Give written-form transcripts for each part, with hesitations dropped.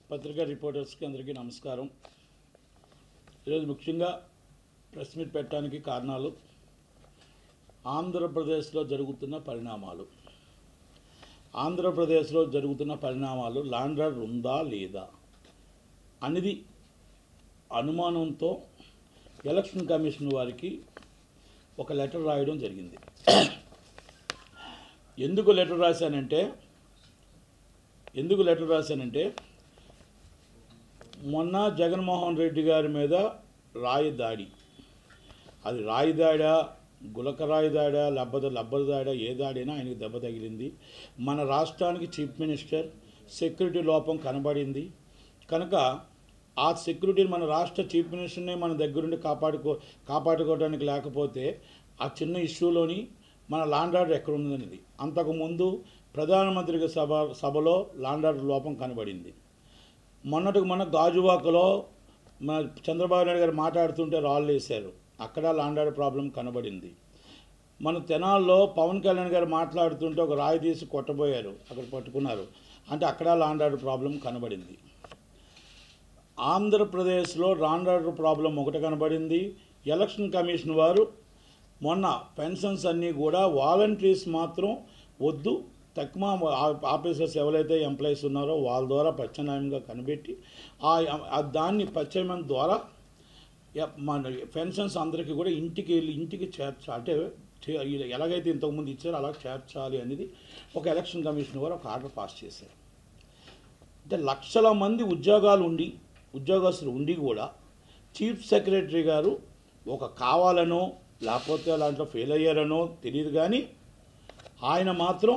పత్రికా రిపోర్టర్స్కి అందరికీ నమస్కారం. ఈరోజు ముఖ్యంగా ప్రెస్ మీట్ పెట్టడానికి కారణాలు ఆంధ్రప్రదేశ్లో జరుగుతున్న పరిణామాలు. ఆంధ్రప్రదేశ్లో జరుగుతున్న పరిణామాలు ల్యాండ్ ఆర్డర్ ఉందా లేదా అనేది అనుమానంతో ఎలక్షన్ కమిషన్ వారికి ఒక లెటర్ రాయడం జరిగింది. ఎందుకు లెటర్ రాశానంటే మొన్న జగన్మోహన్ రెడ్డి గారి మీద రాయి దాడి, అది రాయి దాడా, గులక రాయి దాడా, లబ్బర్ దాడా, ఏ దాడైనా ఆయనకి దెబ్బ తగిలింది. మన రాష్ట్రానికి చీఫ్ మినిస్టర్ సెక్యూరిటీ లోపం కనబడింది కనుక ఆ సెక్యూరిటీని మన రాష్ట్ర చీఫ్ మినిస్టర్నే మన దగ్గరుండి కాపాడుకోవడానికి లేకపోతే ఆ చిన్న ఇష్యూలోని మన ల్యాండ్ ఆర్డర్ ఎక్కడ ఉందనేది. అంతకుముందు ప్రధానమంత్రి సభలో ల్యాండ్ ఆర్డర్ లోపం కనబడింది. మొన్న గాజువాకలో మన చంద్రబాబు నాయుడు గారు మాట్లాడుతుంటే రాళ్ళు వేశారు, అక్కడ ల్యాండ్ ఆర్డర్ ప్రాబ్లం కనబడింది. మన తెనాల్లో పవన్ కళ్యాణ్ గారు మాట్లాడుతుంటే ఒక రాయి తీసి కొట్టబోయారు, అక్కడ పట్టుకున్నారు, అంటే అక్కడ ల్యాండ్ ఆర్డర్ ప్రాబ్లం కనబడింది. ఆంధ్రప్రదేశ్లో ల్యాండ్ ఆర్డర్ ప్రాబ్లం ఒకటి కనబడింది. ఎలక్షన్ కమిషన్ వారు మొన్న పెన్షన్స్ అన్నీ కూడా వాలంటీర్స్ మాత్రం వద్దు, తక్కువ ఆఫీసర్స్ ఎవరైతే ఎంప్లాయీస్ ఉన్నారో వాళ్ళ ద్వారా ప్రత్యామ్నాయంగా కనిపెట్టి దాన్ని ప్రత్యామ్నాయం ద్వారా మన పెన్షన్స్ అందరికీ కూడా ఇంటికి చేర్చాలి, అంటే ఎలాగైతే ఇంతకుముందు ఇచ్చారో అలా చేర్చాలి అనేది ఒక ఎలక్షన్ కమిషన్ వారు ఒక ఆర్డర్ పాస్ చేశారు. అంటే లక్షల మంది ఉద్యోగస్తులు ఉండి కూడా చీఫ్ సెక్రటరీ గారు ఒక కావాలనో లేకపోతే దాంట్లో ఫెయిల్ అయ్యారనో తెలియదు, కానీ ఆయన మాత్రం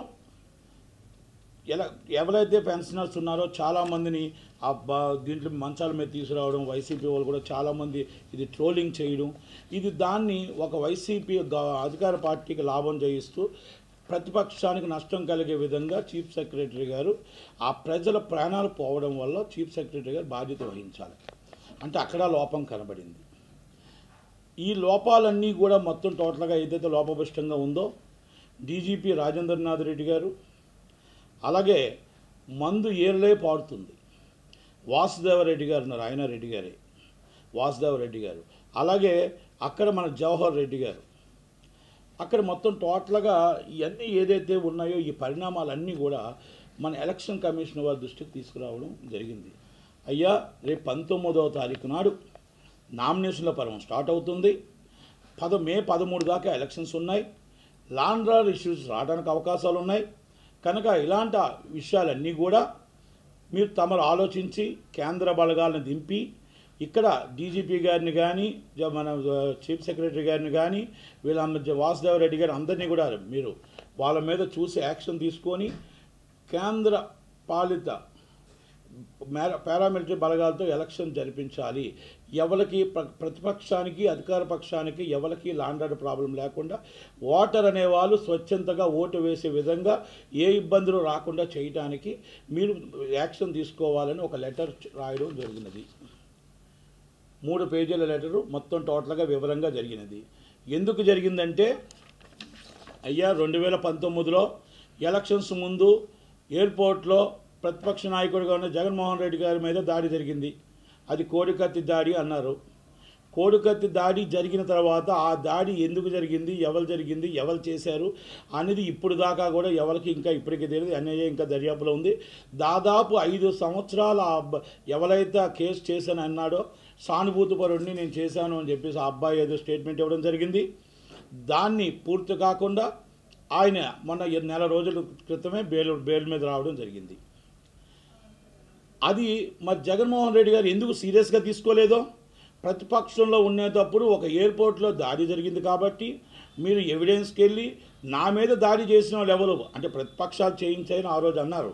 ఎవరైతే పెన్షనర్స్ ఉన్నారో చాలామందిని దీంట్లో మంచాల మీద తీసుకురావడం, వైసీపీ వాళ్ళు కూడా చాలామంది ఇది ట్రోలింగ్ చేయడం, దాన్ని ఒక వైసీపీ అధికార పార్టీకి లాభం చేయిస్తూ ప్రతిపక్షానికి నష్టం కలిగే విధంగా చీఫ్ సెక్రటరీ గారు ఆ ప్రజల ప్రాణాలు పోవడం వల్ల చీఫ్ సెక్రటరీ గారు బాధ్యత వహించాలి, అంటే అక్కడ లోపం కనబడింది. ఈ లోపాలన్నీ కూడా మొత్తం టోటల్గా ఏదైతే లోపభూయిష్టంగా ఉందో డీజీపీ రాజేంద్రనాథ్ రెడ్డి గారు, అలాగే మందు ఏర్లే పాడుతుంది వాసుదేవరెడ్డి గారు ఉన్నారు, ఆయన రెడ్డి గారే వాసుదేవరెడ్డి గారు, అలాగే అక్కడ మన జవహర్ రెడ్డి గారు, అక్కడ మొత్తం టోటల్గా ఇవన్నీ ఏదైతే ఉన్నాయో ఈ పరిణామాలన్నీ కూడా మన ఎలక్షన్ కమిషన్ వారి దృష్టికి తీసుకురావడం జరిగింది. అయ్యా, రేపు 19వ తారీఖు నాడు నామినేషన్ల పర్వం స్టార్ట్ అవుతుంది. మే 13 దాకా ఎలక్షన్స్ ఉన్నాయి. ల్యాండ్ ఆర్డర్ ఇష్యూస్ రావడానికి అవకాశాలు ఉన్నాయి కనుక ఇలాంటి విషయాలన్నీ కూడా మీరు తమరు ఆలోచించి కేంద్ర బలగాలను దింపి ఇక్కడ డీజీపీ గారిని కానీ మన చీఫ్ సెక్రటరీ గారిని కానీ వీళ్ళ వాసుదేవరెడ్డి గారు అందరినీ కూడా మీరు వాళ్ళ మీద చూసి యాక్షన్ తీసుకొని కేంద్ర పాలిత పారామిలిటరీ బలగాలతో ఎలక్షన్ జరిపించాలి. ఎవరికి ప్రతిపక్షానికి అధికార పక్షానికి ఎవరికి ల్యాండ్ ఆర్డర్ ప్రాబ్లం లేకుండా ఓటర్ అనేవాళ్ళు స్వచ్ఛందంగా ఓటు వేసే విధంగా ఏ ఇబ్బందులు రాకుండా చేయడానికి మీరు యాక్షన్ తీసుకోవాలని ఒక లెటర్ రాయడం జరిగినది. 3 పేజీల లెటరు మొత్తం టోటల్గా వివరంగా జరిగినది. ఎందుకు జరిగిందంటే అయ్యా, 2019లో ఎలక్షన్స్ ముందు ఎయిర్పోర్ట్లో ప్రతిపక్ష నాయకుడిగా ఉన్న జగన్మోహన్ రెడ్డి గారి మీద దాడి జరిగింది. అది కోడికత్తి దాడి అన్నారు. కోడికత్తి దాడి జరిగిన తర్వాత ఆ దాడి ఎందుకు జరిగింది, ఎవరు చేశారు అనేది ఇప్పుడు దాకా కూడా ఎవరికి ఇంకా ఇప్పటికీ తెలియదు. ఎన్ఐఏ ఇంకా దర్యాప్తులో ఉంది. దాదాపు 5 సంవత్సరాల ఎవరైతే ఆ కేసు చేశాను అన్నాడో సానుభూతి పరుడిని నేను చేశాను అని చెప్పేసి ఆ అబ్బాయి ఏదో స్టేట్మెంట్ ఇవ్వడం జరిగింది. దాన్ని పూర్తి కాకుండా ఆయన మొన్న నెల రోజుల క్రితమే బెయిల్ మీద రావడం జరిగింది. అది మరి జగన్మోహన్ రెడ్డి గారు ఎందుకు సీరియస్గా తీసుకోలేదో, ప్రతిపక్షంలో ఉండేటప్పుడు ఒక ఎయిర్పోర్ట్లో దాడి జరిగింది కాబట్టి మీరు ఎవిడెన్స్కి వెళ్ళి నా మీద దాడి చేసిన వాళ్ళు ఎవరు అంటే ప్రతిపక్షాలు చేయించాయని ఆ రోజు అన్నారు.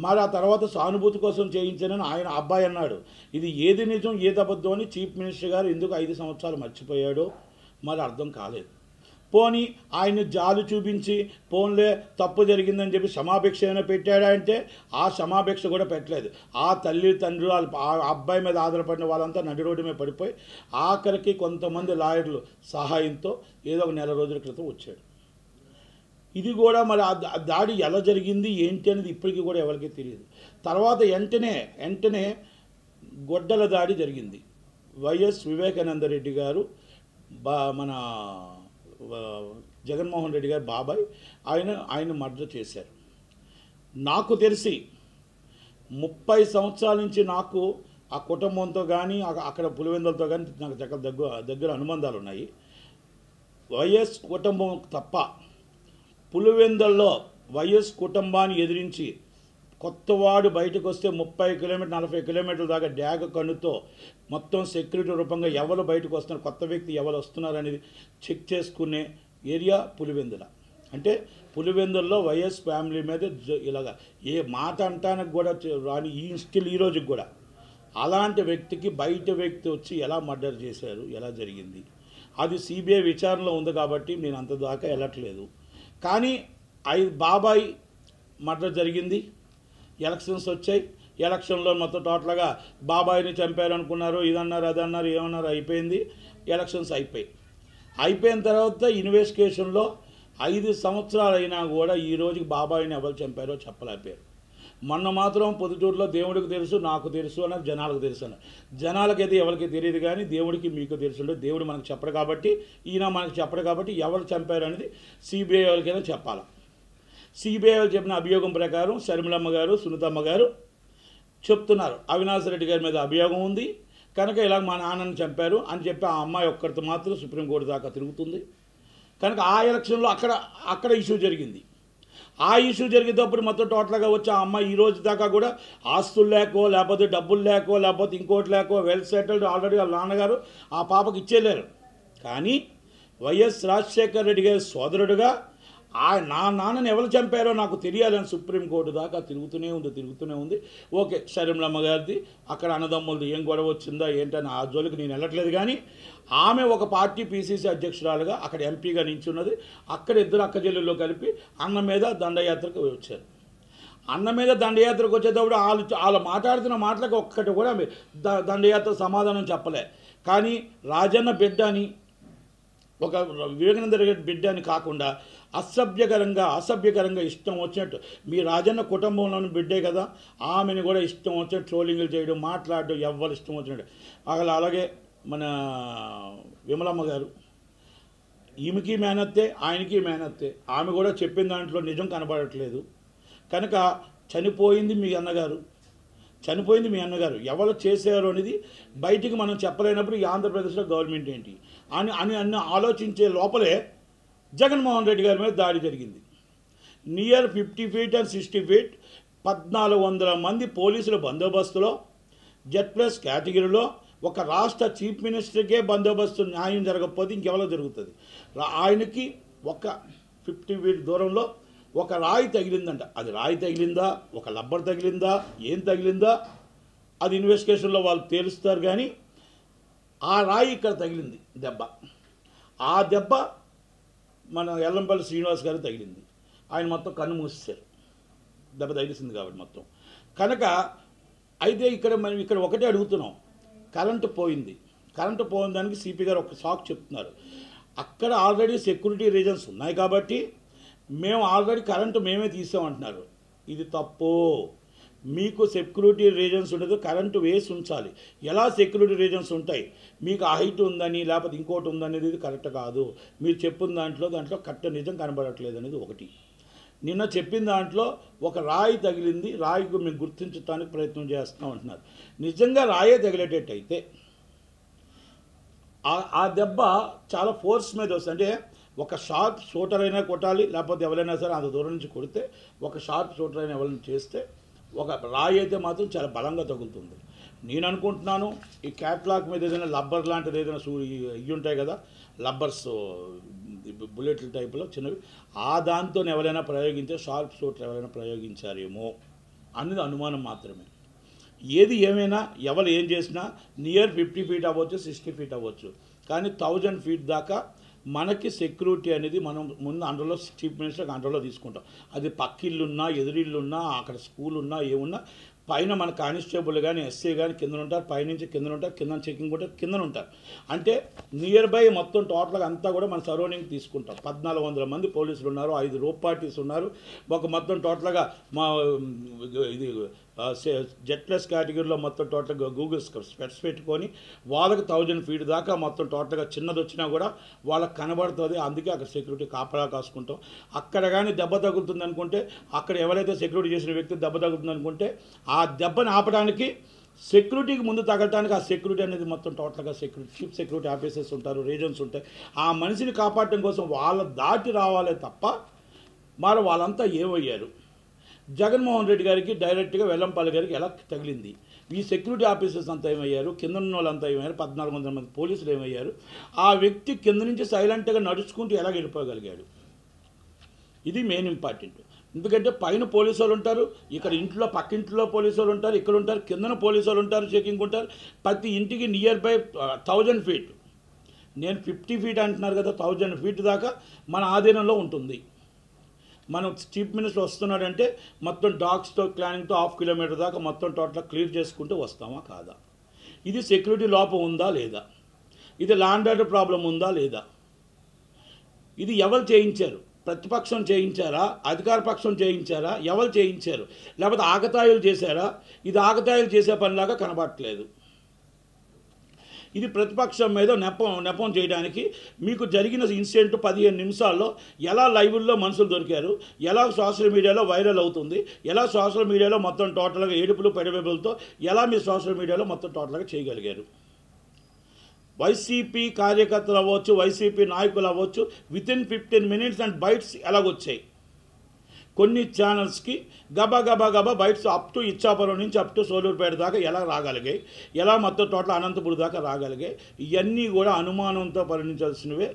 మరి ఆ తర్వాత సానుభూతి కోసం చేయించానని ఆయన అబ్బాయి అన్నాడు. ఇది ఏది నిజం ఏది అబద్ధం అని చీఫ్ మినిస్టర్ గారు ఎందుకు 5 సంవత్సరాలు మర్చిపోయాడో మరి అర్థం కాలేదు. పోనీ ఆయన జాలు చూపించి పోన్లే తప్పు జరిగిందని చెప్పి క్షమాభిక్ష ఏమైనా పెట్టాడా అంటే ఆ క్షమాభిక్ష కూడా పెట్టలేదు. ఆ తల్లి తండ్రులు ఆ అబ్బాయి మీద ఆధారపడిన వాళ్ళంతా నడి రోడ్డు మీద పడిపోయి ఆఖరికి కొంతమంది లాయర్లు సహాయంతో ఏదో ఒక నెల రోజుల క్రితం వచ్చాడు. ఇది కూడా మరి ఆ దాడి ఎలా జరిగింది ఏంటి అనేది ఇప్పటికీ కూడా ఎవరికీ తెలియదు. తర్వాత వెంటనే గొడ్డల దాడి జరిగింది. వైఎస్ వివేకానంద రెడ్డి గారు మన జగన్మోహన్ రెడ్డి గారు బాబాయ్ ఆయన మర్డర్ చేశారు. నాకు తెలిసి 30 సంవత్సరాల నుంచి నాకు ఆ కుటుంబంతో కానీ అక్కడ పులివెందులతో కానీ నాకు దగ్గర అనుబంధాలు ఉన్నాయి. వైఎస్ కుటుంబం తప్ప పులివెందుల్లో వైఎస్ కుటుంబాన్ని ఎదిరించి కొత్తవాడు బయటకు వస్తే 30 కిలోమీటర్ 40 కిలోమీటర్ల దాకా డ్యాగ కన్నుతో మొత్తం సెక్యూరిటీ రూపంగా ఎవరు బయటకు వస్తున్నారు, కొత్త వ్యక్తి ఎవరు వస్తున్నారు అనేది చెక్ చేసుకునే ఏరియా పులివెందుల. అంటే పులివెందుల్లో వైఎస్ ఫ్యామిలీ మీద ఇలాగా ఏ మాట అంటానికి కూడా రాని ఈ రోజుకి కూడా అలాంటి వ్యక్తికి బయట వ్యక్తి వచ్చి ఎలా మర్డర్ చేశారు, ఎలా జరిగింది అది సిబిఐ విచారణలో ఉంది కాబట్టి నేను అంత దాకా వెళ్ళట్లేదు. కానీ బాబాయ్ మర్డర్ జరిగింది, ఎలక్షన్స్ వచ్చాయి, ఎలక్షన్లో మొత్తం టోటల్గా బాబాయిని చంపారు అనుకున్నారు, ఇదన్నారు అదన్నారు ఏమన్నారు, అయిపోయింది. ఎలక్షన్స్ అయిపోయిన తర్వాత ఇన్వెస్టిగేషన్లో 5 సంవత్సరాలు అయినా కూడా ఈ రోజుకి బాబాయిని ఎవరు చంపారో చెప్పలేకపోయారు. మొన్న మాత్రం పొద్దుటూరులో దేవుడికి తెలుసు నాకు తెలుసు అన్నది జనాలకు తెలుసు అన్నారు. జనాలకైతే ఎవరికి తెలియదు కానీ దేవుడికి మీకు తెలుసు. దేవుడు మనకు చెప్పడు కాబట్టి ఈయన మనకు చెప్పడు కాబట్టి ఎవరు చంపారు అనేది సిబిఐ వాళ్ళకైనా చెప్పాలి. సిబిఐ వాళ్ళు చెప్పిన అభియోగం ప్రకారం శర్మిలమ్మ గారు సునీతమ్మ గారు చెప్తున్నారు అవినాష్ రెడ్డి గారి మీద అభియోగం ఉంది కనుక ఇలా మా నాన్నని చంపారు అని చెప్పి ఆ అమ్మాయి ఒక్కరితో మాత్రం సుప్రీంకోర్టు దాకా తిరుగుతుంది. కనుక ఆ ఎలక్షన్లో అక్కడ ఇష్యూ జరిగింది. ఆ ఇష్యూ జరిగేటప్పుడు మొత్తం టోటల్గా వచ్చి ఆ అమ్మాయి ఈ రోజు దాకా కూడా ఆస్తులు లేకో లేకపోతే డబ్బులు లేకో లేకపోతే ఇంకోటి లేకో వెల్ సెటిల్డ్ ఆల్రెడీ వాళ్ళ నాన్నగారు ఆ పాపకి ఇచ్చేయలేరు. కానీ వైఎస్ రాజశేఖర రెడ్డి గారి సోదరుడుగా నా నాన్నని ఎవరు చంపారో నాకు తెలియాలని సుప్రీంకోర్టు దాకా తిరుగుతూనే ఉంది. ఓకే, శర్మిలమ్మ గారిది అక్కడ అన్నదమ్ములది ఏం గొడవ వచ్చిందా ఏంటని ఆ జోలికి నేను వెళ్ళట్లేదు. కానీ ఆమె ఒక పార్టీ పిసిసి అధ్యక్షురాలుగా అక్కడ ఎంపీగా నించున్నది. అక్కడ ఇద్దరు అక్కచెల్లెల్లో కలిపి అన్న మీద దండయాత్రకు వచ్చారు. అన్న మీద దండయాత్రకు వచ్చేటప్పుడు వాళ్ళు మాట్లాడుతున్న మాటలకు ఒక్కటి కూడా దండయాత్ర సమాధానం చెప్పలే. కానీ రాజన్న బిడ్డ అని ఒక వివేకానంద రెడ్డి బిడ్డ అని కాకుండా అసభ్యకరంగా ఇష్టం వచ్చినట్టు మీ రాజన్న కుటుంబంలోని బిడ్డే కదా ఆమెను కూడా ఇష్టం వచ్చినట్టు ట్రోలింగ్లు చేయడం మాట్లాడడం ఎవరు ఇష్టం వచ్చినట్టు. అలాగే మన విమలమ్మ గారు ఈమెకి మేనత్తే ఆయనకి మేనత్తే. ఆమె కూడా చెప్పిన దాంట్లో నిజం కనబడట్లేదు. కనుక చనిపోయింది మీ అన్నగారు ఎవరు చేశారు అనేది బయటికి మనం చెప్పలేనప్పుడు ఈ ఆంధ్రప్రదేశ్లో గవర్నమెంట్ ఏంటి అని ఆలోచించే లోపలే జగన్మోహన్ రెడ్డి గారి మీద దాడి జరిగింది. నియర్ 50 feet and 60 feet 1400 మంది పోలీసుల బందోబస్తులో Z+ కేటగిరీలో ఒక రాష్ట్ర చీఫ్ మినిస్టర్కే బందోబస్తు న్యాయం జరగకపోతే ఇంకెవరో జరుగుతుంది. ఆయనకి ఒక 50 feet దూరంలో ఒక రాయి తగిలిందంట. అది రాయి తగిలిందా ఒక లబ్బర్ తగిలిందా ఏం తగిలిందా అది ఇన్వెస్టిగేషన్లో వాళ్ళు తేలుస్తారు. కానీ ఆ రాయి ఇక్కడ తగిలింది దెబ్బ. ఆ దెబ్బ మన ఎల్లంపల్లి శ్రీనివాస్ గారు తగిలింది. ఆయన మొత్తం కన్ను మూసేశారు దెబ్బ తగిలిసింది కాబట్టి మొత్తం. కనుక అయితే మనం ఇక్కడ ఒకటే అడుగుతున్నాం, కరెంటు పోయిన దానికి సిపి గారు ఒక షాక్ చెప్తున్నారు. అక్కడ ఆల్రెడీ సెక్యూరిటీ రీజన్స్ ఉన్నాయి కాబట్టి మేము ఆల్రెడీ కరెంటు మేమే తీసామంటున్నారు. ఇది తప్పు. మీకు సెక్యూరిటీ రీజన్స్ ఉండదు, కరెంటు వేసి ఉంచాలి. ఎలా సెక్యూరిటీ రీజన్స్ ఉంటాయి? మీకు ఆ హైట్ ఉందని లేకపోతే ఇంకోటి ఉందనేది ఇది కరెక్ట్ కాదు. మీరు చెప్పిన దాంట్లో కరెక్ట్ నిజం కనబడట్లేదు అనేది ఒకటి. నిన్న చెప్పిన దాంట్లో ఒక రాయి తగిలింది, రాయికి మేము గుర్తించడానికి ప్రయత్నం చేస్తాం అంటున్నారు. నిజంగా రాయే తగిలేటట్టు అయితే ఆ దెబ్బ చాలా ఫోర్స్ మీద వస్తుంది. అంటే ఒక షార్ప్ షూటర్ అయినా కొట్టాలి, లేకపోతే ఎవరైనా సరే అంత దూరం నుంచి కొడితే ఒక షార్ప్ షూటర్ అయినా ఎవరైనా చేస్తే ఒక రాయి అయితే మాత్రం చాలా బలంగా తగులుతుంది. నేను అనుకుంటున్నాను ఈ క్యాట్లాక్ మీద ఏదైనా లబ్బర్ లాంటిది ఏదైనా ఇవి ఉంటాయి కదా లబ్బర్స్ బుల్లెట్ల టైపులో చిన్నవి, ఆ దాంతో ఎవరైనా ప్రయోగించే షార్ప్ షూటర్ ఎవరైనా ప్రయోగించారేమో అనేది అనుమానం మాత్రమే. ఏది ఏమైనా ఎవరు ఏం చేసినా నియర్ 50 feet అవ్వచ్చు 60 feet అవ్వచ్చు, కానీ 1000 feet దాకా మనకి సెక్యూరిటీ అనేది మనం ముందు అండర్లో చీఫ్ మినిస్టర్ అండర్లో తీసుకుంటాం. అది పక్కిళ్ళున్నా ఎదురిళ్ళున్నా అక్కడ స్కూల్ ఉన్నా ఏమున్నా పైన మన కానిస్టేబుల్ కానీ ఎస్సీ కానీ కింద ఉంటారు, పైనుంచి కింద ఉంటారు, కింద చెకింగ్ ఉంటారు, కింద ఉంటారు. అంటే నియర్ బై మొత్తం టోటల్గా అంతా కూడా మన సరౌండింగ్ తీసుకుంటాం. 1400 మంది పోలీసులు ఉన్నారు, 5 రోప్ పార్టీస్ ఉన్నారు. ఒక మొత్తం టోటల్గా మా ఇది జెట్లెస్ కేటగిరీలో మొత్తం టోటల్గా గూగుల్ స్పెట్స్ పెట్టుకొని వాళ్ళకి 1000 ఫీట్ దాకా మొత్తం టోటల్గా చిన్నది వచ్చినా కూడా వాళ్ళకి కనబడుతుంది. అందుకే అక్కడ సెక్యూరిటీ కాపలా కాసుకుంటాం. అక్కడ కానీ దెబ్బ తగులుతుంది అనుకుంటే, అక్కడ ఎవరైతే సెక్యూరిటీ చేసిన వ్యక్తి దెబ్బ తగులుతుంది అనుకుంటే ఆ దెబ్బని ఆపడానికి సెక్యూరిటీకి ముందు తగలటానికి ఆ సెక్యూరిటీ అనేది మొత్తం టోటల్గా చీఫ్ సెక్యూరిటీ ఆఫీసర్స్ ఉంటారు, రీజన్స్ ఉంటాయి. ఆ మనిషిని కాపాడటం కోసం వాళ్ళ దాటి రావాలే తప్ప మరి వాళ్ళంతా ఏమయ్యారు? జగన్మోహన్ రెడ్డి గారికి డైరెక్ట్గా వెల్లంపల్లి గారికి ఎలా తగిలింది? ఈ సెక్యూరిటీ ఆఫీసర్స్ అంతా ఏమయ్యారు? కింద ఉన్న వాళ్ళంతా ఏమయ్యారు? 1400 మంది పోలీసులు ఏమయ్యారు? ఆ వ్యక్తి కింద నుంచి సైలెంట్గా నడుచుకుంటూ ఎలా వెళ్ళిపోగలిగాడు? ఇది మెయిన్ ఇంపార్టెంట్. ఎందుకంటే పైన పోలీసు వాళ్ళు ఉంటారు, ఇక్కడ ఇంట్లో పక్కింట్లో పోలీసు వాళ్ళు ఉంటారు, ఇక్కడ ఉంటారు, కిందన పోలీసు వాళ్ళు ఉంటారు, చెకింగ్ ఉంటారు. ప్రతి ఇంటికి నియర్ బై 1000 ఫీట్, నేను 50 ఫీట్ అంటున్నారు కదా, 1000 ఫీట్ దాకా మన ఆధీనంలో ఉంటుంది. మనం చీఫ్ మినిస్టర్ వస్తున్నాడంటే మొత్తం డాగ్స్తో ప్లానింగ్తో 1/2 కిలోమీటర్ దాకా మొత్తం టోటల్ క్లియర్ చేసుకుంటూ వస్తామా కాదా? ఇది సెక్యూరిటీ లోపం ఉందా లేదా? ఇది ల్యాండ్ ఆర్డర్ ప్రాబ్లం ఉందా లేదా? ఇది ఎవరు చేయించారు? ప్రతిపక్షం చేయించారా? అధికార పక్షం చేయించారా? ఎవరు చేయించారు? లేకపోతే ఆగతాయిలు చేశారా? ఇది ఆగతాయిలు చేసే పనిలాగా కనబడట్లేదు. ఇది ప్రతిపక్షం మీద నెపం చేయడానికి మీకు జరిగిన ఇన్సిడెంట్ 15 నిమిషాల్లో ఎలా లైవ్లో మనుషులు దొరికారు, ఎలా సోషల్ మీడియాలో వైరల్ అవుతుంది, ఎలా సోషల్ మీడియాలో మొత్తం టోటల్గా ఏడుపులు పెడబెబులతో ఎలా మీరు సోషల్ మీడియాలో మొత్తం టోటల్గా చేయగలిగారు? వైసీపీ కార్యకర్తలు అవ్వచ్చు, వైసీపీ నాయకులు అవ్వచ్చు, వితిన్ 15 మినిట్స్ అండ్ బైట్స్ ఎలాగొచ్చాయి. కొన్ని ఛానల్స్కి గబా బైట్స్ అప్ టు ఇచ్చాపురం నుంచి అప్ టు సోలూరుపేట దాకా ఎలా రాగలిగాయి, ఎలా మొత్తం టోటల్ అనంతపురం దాకా రాగలిగాయి, ఇవన్నీ కూడా అనుమానంతో పరిగణించాల్సినవే.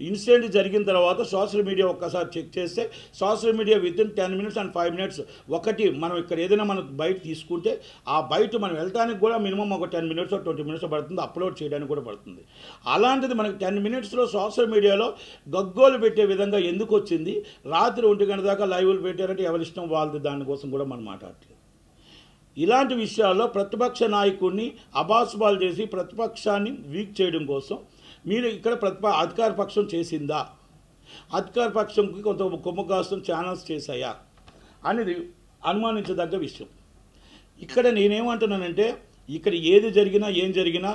ఇన్సిడెంట్ జరిగిన తర్వాత సోషల్ మీడియా ఒక్కసారి చెక్ చేస్తే social media within 10 minutes and 5 minutes ఒకటి మనం ఇక్కడ ఏదైనా మనం బయట తీసుకుంటే ఆ బయట మనం వెళ్ళడానికి కూడా మినిమం ఒక 10 మినిట్స్ 20 మినిట్స్ పడుతుంది, అప్లోడ్ చేయడానికి కూడా పడుతుంది. అలాంటిది మనకి 10 మినిట్స్లో సోషల్ మీడియాలో గగ్గోలు పెట్టే విధంగా ఎందుకు వచ్చింది? రాత్రి 1 గంట దాకా లైవ్లు పెట్టారంటే ఎవరి ఇష్టం వాళ్ళది, దానికోసం కూడా మనం మాట్లాడట్లేదు. ఇలాంటి విషయాల్లో ప్రతిపక్ష నాయకుడిని అబాసుబాలు చేసి ప్రతిపక్షాన్ని వీక్ చేయడం కోసం మీరు ఇక్కడ అధికార పక్షం చేసిందా, అధికార పక్షంకి కొంత కొమ్ముకాస్తం ఛానల్స్ చేశాయా అనేది అనుమానించదగ్గ విషయం. ఇక్కడ నేనేమంటున్నానంటే ఇక్కడ ఏది జరిగినా ఏం జరిగినా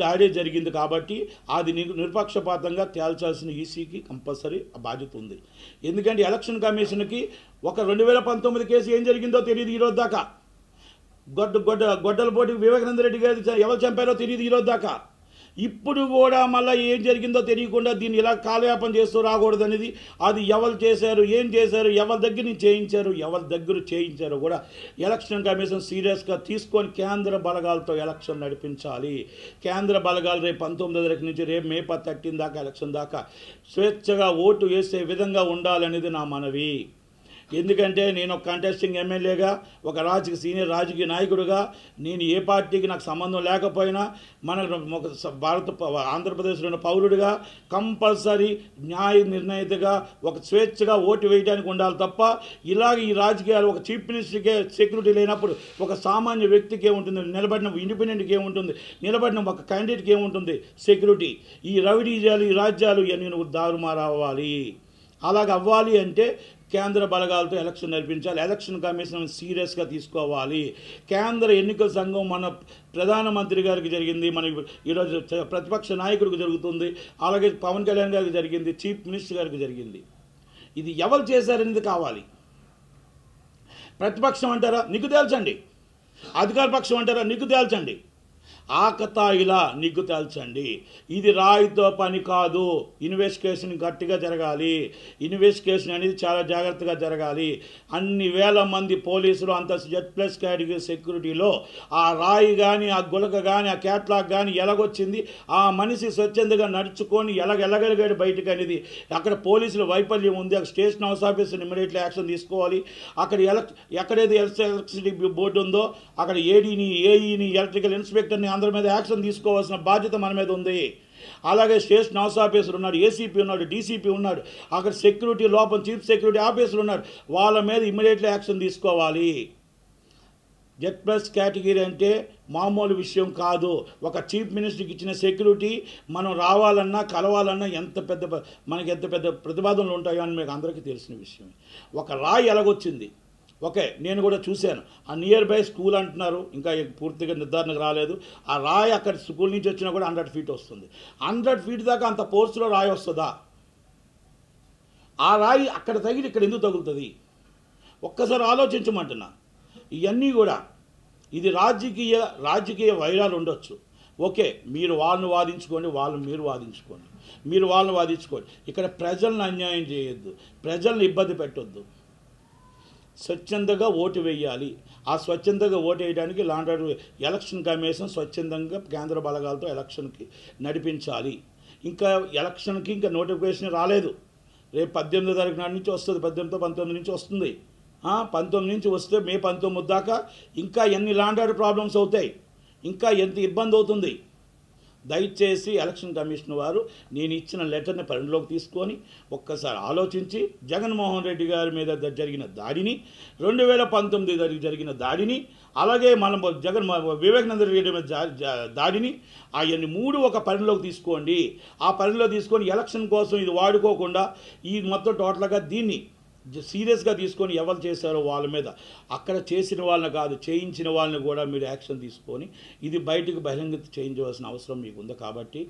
దాడే జరిగింది కాబట్టి అది నిష్పక్షపాతంగా తేల్చాల్సిన ఈసీకి కంపల్సరీ ఆ బాధ్యత ఉంది. ఎందుకంటే ఎలక్షన్ కమిషన్కి ఒక 2019 కేసు ఏం జరిగిందో తెలియదు ఈరోజు దాకా. గొడ్డలపోటి వివేకానంద రెడ్డి గారి ఎవరు చంపారో తెలియదు ఈరోజు దాకా. ఇప్పుడు కూడా మళ్ళీ ఏం జరిగిందో తెలియకుండా దీన్ని ఇలా కాలయాపన చేస్తూ రాకూడదు అనేది, అది ఎవరు చేశారు, ఏం చేశారు, ఎవరి దగ్గర నుంచి చేయించారు, ఎవరి దగ్గర చేయించారో కూడా ఎలక్షన్ కమిషన్ సీరియస్గా తీసుకొని కేంద్ర బలగాలతో ఎలక్షన్ నడిపించాలి. కేంద్ర బలగాలు రేపు 19 తారీఖు నుంచి రేపు మే 13 దాకా ఎలక్షన్ దాకా స్వేచ్ఛగా ఓటు వేసే విధంగా ఉండాలనేది నా మనవి. ఎందుకంటే నేను ఒక కంటెస్టింగ్ ఎమ్మెల్యేగా, ఒక సీనియర్ రాజకీయ నాయకుడిగా, నేను ఏ పార్టీకి నాకు సంబంధం లేకపోయినా ఒక ఆంధ్రప్రదేశ్లో ఉన్న పౌరుడిగా కంపల్సరీ న్యాయ నిర్ణయితగా ఒక స్వేచ్ఛగా ఓటు వేయడానికి ఉండాలి తప్ప ఇలాగ ఈ రాజకీయాలు ఒక చీఫ్ మినిస్టర్కే సెక్యూరిటీ లేనప్పుడు ఒక సామాన్య వ్యక్తికి ఏముంటుంది, నిలబడిన ఇండిపెండెంట్కి ఏముంటుంది, నిలబడిన ఒక క్యాండిడేట్కి ఏముంటుంది సెక్యూరిటీ? ఈ రౌడీజాలు ఈ రాజ్యాలు ఇవన్నీ దారుమారు అవ్వాలి. అలాగ అవ్వాలి అంటే కేంద్ర బలగాలతో ఎలక్షన్ నడిపించాలి. ఎలక్షన్ కమిషన్ సీరియస్గా తీసుకోవాలి. కేంద్ర ఎన్నికల సంఘం మన ప్రధానమంత్రి గారికి జరిగింది, మన ఈరోజు ప్రతిపక్ష నాయకుడికి జరుగుతుంది, అలాగే పవన్ కళ్యాణ్ గారికి జరిగింది, చీఫ్ మినిస్టర్ గారికి జరిగింది. ఇది ఎవరు చేశారనేది కావాలి. ప్రతిపక్షం అంటారా, నీకు తేల్చండి. అధికార పక్షం అంటారా, నీకు తేల్చండి. ఆకతాయిలా నిగ్గు తేల్చండి. ఇది రాయితో పని కాదు. ఇన్వెస్టిగేషన్ గట్టిగా జరగాలి. ఇన్వెస్టిగేషన్ అనేది చాలా జాగ్రత్తగా జరగాలి. అన్ని వేల మంది పోలీసులు అంత Z+ కేటగిరీ సెక్యూరిటీలో ఆ రాయి కానీ, ఆ గులక కానీ, ఆ క్యాట్లాగ్ కానీ ఎలాగొచ్చింది, ఆ మనిషి స్వచ్ఛందంగా నడుచుకొని ఎలాగెలగలిగాడు బయటకు అనేది అక్కడ పోలీసుల వైఫల్యం ఉంది. అక్కడ station house officer immediately action తీసుకోవాలి. అక్కడ ఎక్కడైతే ఎలక్ట్రిసిటీ బోర్డు ఉందో అక్కడ ఏడీని, ఏఈని, ఎలక్ట్రికల్ ఇన్స్పెక్టర్ని అందరి మీద యాక్షన్ తీసుకోవాల్సిన బాధ్యత మన మీద ఉంది. అలాగే స్టేషన్ హౌస్ ఆఫీసర్ ఉన్నాడు, ఏసీపీ ఉన్నాడు, డీసీపీ ఉన్నాడు, అక్కడ సెక్యూరిటీ లోపల చీఫ్ సెక్యూరిటీ ఆఫీసర్ ఉన్నాడు. వాళ్ళ మీద ఇమ్మీడియట్లీ యాక్షన్ తీసుకోవాలి. Z+ కేటగిరీ అంటే మామూలు విషయం కాదు. ఒక చీఫ్ మినిస్టర్కి ఇచ్చిన సెక్యూరిటీ మనం రావాలన్నా కలవాలన్నా మనకి ఎంత పెద్ద ప్రతిపాదనలు ఉంటాయో అని మీకు అందరికీ తెలిసిన విషయం. ఒక రాయి ఎలాగొచ్చింది, ఓకే, నేను కూడా చూశాను. ఆ నియర్ బై స్కూల్ అంటున్నారు, ఇంకా పూర్తిగా నిర్ధారణకు రాలేదు. ఆ రాయి అక్కడ స్కూల్ నుంచి వచ్చినా కూడా 100 feet వస్తుంది. 100 feet దాకా అంత ఫోర్స్లో రాయి వస్తుందా? ఆ రాయి అక్కడ తగిలి ఇక్కడ ఎందుకు తగులుతుంది? ఒక్కసారి ఆలోచించమంటున్నా. ఇవన్నీ కూడా ఇది రాజకీయ వైరాలు ఉండొచ్చు. ఓకే, మీరు వాళ్ళని వాదించుకోండి, మీరు వాళ్ళని వాదించుకోండి. ఇక్కడ ప్రజలను అన్యాయం చేయొద్దు, ప్రజలను ఇబ్బంది పెట్టొద్దు. స్వచ్ఛందంగా ఓటు వేయాలి. ఆ స్వచ్ఛందంగా ఓటు వేయడానికి ఎలక్షన్ కమిషన్ స్వచ్ఛందంగా కేంద్ర బలగాలతో ఎలక్షన్కి నడిపించాలి. ఇంకా ఎలక్షన్కి ఇంకా నోటిఫికేషన్ రాలేదు. రేపు 18వ తారీఖు నాటి నుంచి వస్తుంది, 18 నుంచి వస్తుంది. 19 నుంచి వస్తే మే 19 దాకా ఇంకా ఎన్ని ప్రాబ్లమ్స్ అవుతాయి, ఇంకా ఎంత ఇబ్బంది అవుతుంది. దయచేసి ఎలక్షన్ కమిషన్ వారు నేను ఇచ్చిన లెటర్ని పరిగణలోకి తీసుకొని ఒక్కసారి ఆలోచించి జగన్మోహన్ రెడ్డి గారి మీద జరిగిన దాడిని, 2019 జరిగిన దాడిని, అలాగే మనం వివేకానంద రెడ్డి మీద దాడిని, అవన్నీ 3 ఒక పరిగణలోకి తీసుకోండి. ఆ పరిగణలో తీసుకొని ఎలక్షన్ కోసం ఇది వాడుకోకుండా ఈ మొత్తం టోటల్గా దీన్ని సీరియస్గా తీసుకొని ఎవరు చేశారో వాళ్ళ మీద, అక్కడ చేసిన వాళ్ళని కాదు చేయించిన వాళ్ళని కూడా మీరు యాక్షన్ తీసుకొని ఇది బయటకు బహిరంగత చేయించవలసిన అవసరం మీకు ఉంది. కాబట్టి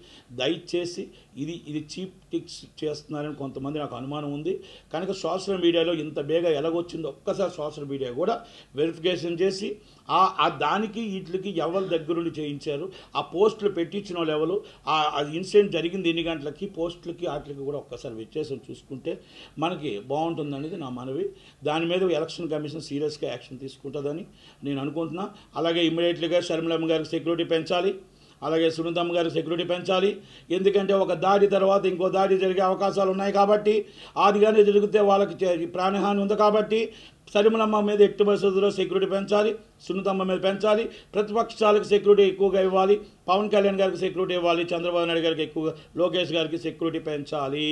దయచేసి ఇది చీప్ టిక్స్ చేస్తున్నారని కొంతమంది నాకు అనుమానం ఉంది కనుక సోషల్ మీడియాలో ఇంత బేగా ఎలాగొచ్చిందో ఒక్కసారి సోషల్ మీడియా కూడా వెరిఫికేషన్ చేసి దానికి వీటికి ఎవరు దగ్గరుండి చేయించారు, ఆ పోస్టులు పెట్టించిన వాళ్ళు ఎవరు, ఆ ఇన్సిడెంట్ జరిగింది ఎన్ని గంటలకి, పోస్టులకి వాటికి కూడా ఒక్కసారి వ్యత్యాసం చూసుకుంటే మనకి బాగుంటుంది అనేది నా మనవి. దాని మీద ఎలక్షన్ కమిషన్ సీరియస్గా యాక్షన్ తీసుకుంటుందని నేను అనుకుంటున్నా. అలాగే ఇమ్మీడియట్లీగా షర్మిలమ్మ గారికి సెక్యూరిటీ పెంచాలి, అలాగే సునీతమ్మ గారికి సెక్యూరిటీ పెంచాలి. ఎందుకంటే ఒక దాడి తర్వాత ఇంకో దాడి జరిగే అవకాశాలు ఉన్నాయి కాబట్టి, అది కానీ జరిగితే వాళ్ళకి ప్రాణహాని ఉంది కాబట్టి షర్మిలమ్మ మీద ఎట్టి పరిస్థితుల్లో సెక్యూరిటీ పెంచాలి, సునీతమ్మ మీద పెంచాలి. ప్రతిపక్షాలకు సెక్యూరిటీ ఎక్కువగా ఇవ్వాలి, పవన్ కళ్యాణ్ గారికి సెక్యూరిటీ ఇవ్వాలి, చంద్రబాబు నాయుడు గారికి ఎక్కువగా, లోకేష్ గారికి సెక్యూరిటీ పెంచాలి.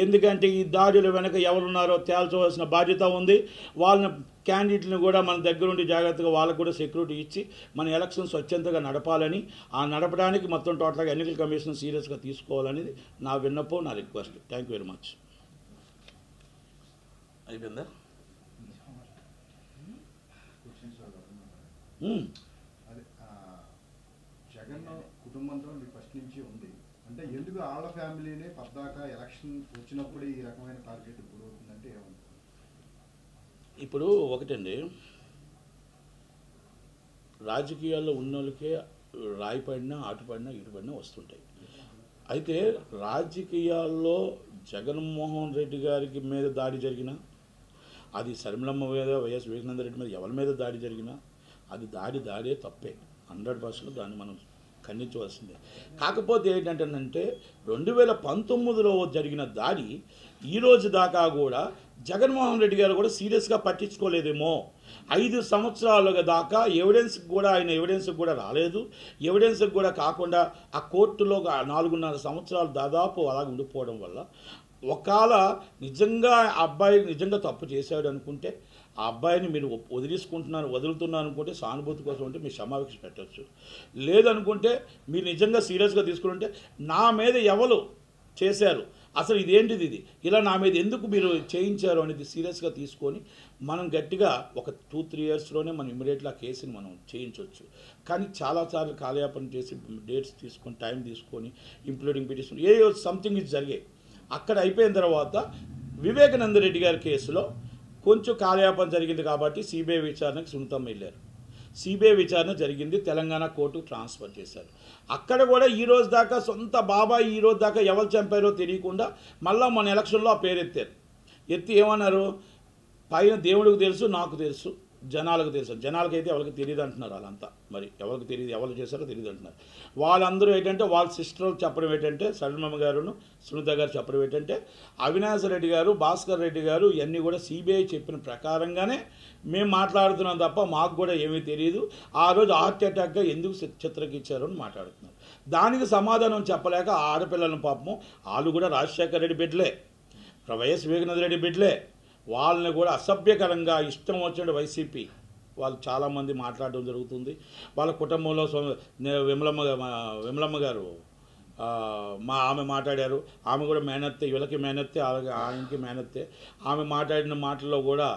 ఎందుకంటే ఈ దాడుల వెనక ఎవరున్నారో తేల్చవలసిన బాధ్యత ఉంది. వాళ్ళని క్యాండిడేట్లను కూడా మన దగ్గరుండి జాగ్రత్తగా వాళ్ళకు కూడా సెక్యూరిటీ ఇచ్చి మన ఎలక్షన్ స్వచ్ఛందంగా నడపాలని, ఆ నడపడానికి మొత్తం టోటల్గా ఎన్నికల కమిషన్ సీరియస్గా తీసుకోవాలనేది నా విన్నపం, నా request. Thank you very much. అయిపోయిందా? జగన్ కుటుంబంతో మీకు ఫస్ట్ నుంచి ఉంది అంటే ఎందుకు వాళ్ళ ఫ్యామిలీనే పద్దాకా ఎలక్షన్ వచ్చినప్పుడు ఈ రకమైన టార్గెట్ గురవుతుందంటే ఏమంటారు? ఇప్పుడు ఒకటండి, రాజకీయాల్లో ఉన్నోళ్ళకే రాయి పడినా ఆటు పడినా ఇటు పడినా వస్తుంటాయి. అయితే రాజకీయాల్లో జగన్మోహన్ రెడ్డి గారికి మీద దాడి జరిగినా, అది షర్మిలమ్మ మీద, వైఎస్ వివేకానంద రెడ్డి మీద ఎవరి మీద దాడి జరిగినా అది దాడే తప్పే. 100% దాన్ని మనం ఖండించవలసిందే. కాకపోతే ఏంటంటే 2019లో జరిగిన దాడి ఈరోజు దాకా కూడా జగన్మోహన్ రెడ్డి గారు కూడా సీరియస్గా పట్టించుకోలేదేమో. 5 సంవత్సరాలుగా దాకా ఆయన ఎవిడెన్స్కి కూడా రాలేదు. ఎవిడెన్స్కి కూడా కాకుండా ఆ కోర్టులో 4.5 సంవత్సరాలు దాదాపు అలాగ ఉండిపోవడం వల్ల ఒకవేళ నిజంగా ఆ అబ్బాయి నిజంగా తప్పు చేశాడు అనుకుంటే, ఆ అబ్బాయిని మీరు వదులుతున్నాను అనుకుంటే సానుభూతి కోసం అంటే మీరు క్షమాభిక్ష పెట్టచ్చు. లేదనుకుంటే మీరు నిజంగా సీరియస్గా తీసుకుంటే నా మీద ఎవరు చేశారు, అసలు ఇదేంటిది, ఇలా నా మీద ఎందుకు మీరు చేయించారు అనేది సీరియస్గా తీసుకొని మనం గట్టిగా ఒక 2-3 ఇయర్స్లోనే మనం ఇమ్మీడియట్గా ఆ కేసుని మనం చేయించవచ్చు. కానీ చాలాసార్లు కాలయాపన చేసి డేట్స్ తీసుకొని టైం తీసుకొని ఇంప్లూడింగ్ పిటిషన్ సంథింగ్ ఇది జరిగాయి. అక్కడ అయిపోయిన తర్వాత వివేకానంద రెడ్డి గారి కేసులో కొంచెం కాలయాపన జరిగింది కాబట్టి సిబిఐ విచారణకు సునీతమ్మ వెళ్ళారు. సిబిఐ విచారణ జరిగింది, తెలంగాణ కోర్టుకు ట్రాన్స్ఫర్ చేశారు. అక్కడ కూడా ఈరోజు దాకా సొంత బాబాయ్ ఈరోజు దాకా ఎవరు చంపారో తెలియకుండా మళ్ళీ మన ఎలక్షన్లో ఆ పేరు ఎత్తి ఏమన్నారు, పైన దేవుడికి తెలుసు, నాకు తెలుసు, జనాలకు తెలుసు. జనాలకైతే ఎవరికి తెలియదు అంటున్నారు. వాళ్ళంతా మరి ఎవరికి తెలియదు, ఎవరు చేశారో తెలియదు అంటున్నారు. వాళ్ళందరూ ఏంటంటే వాళ్ళ సిస్టర్లు చెప్పడం ఏంటంటే, షర్మిలమ్మ గారును సునీత గారు చెప్పడం ఏంటంటే, అవినాష్ రెడ్డి గారు, భాస్కర్ రెడ్డి గారు ఇవన్నీ కూడా సిబిఐ చెప్పిన ప్రకారంగానే మేము మాట్లాడుతున్నాం తప్ప మాకు కూడా ఏమీ తెలియదు, ఆ రోజు హార్ట్ అటాక్గా ఎందుకు చిత్రకిచ్చారు అని మాట్లాడుతున్నారు. దానికి సమాధానం చెప్పలేక ఆడపిల్లలను పాపం వాళ్ళు కూడా రాజశేఖర రెడ్డి బిడ్డలే, వైఎస్ వివేకానంద రెడ్డి బిడ్డలే, వాళ్ళని కూడా అసభ్యకరంగా ఇష్టం వచ్చిన వైసీపీ వాళ్ళు చాలామంది మాట్లాడడం జరుగుతుంది. వాళ్ళ కుటుంబంలో విమలమ్మ గారు ఆమె మాట్లాడారు. ఆమె కూడా మేనత్తే, వీళ్ళకి మేనత్తే, ఆయనకి మేనత్తే. ఆమె మాట్లాడిన మాటల్లో కూడా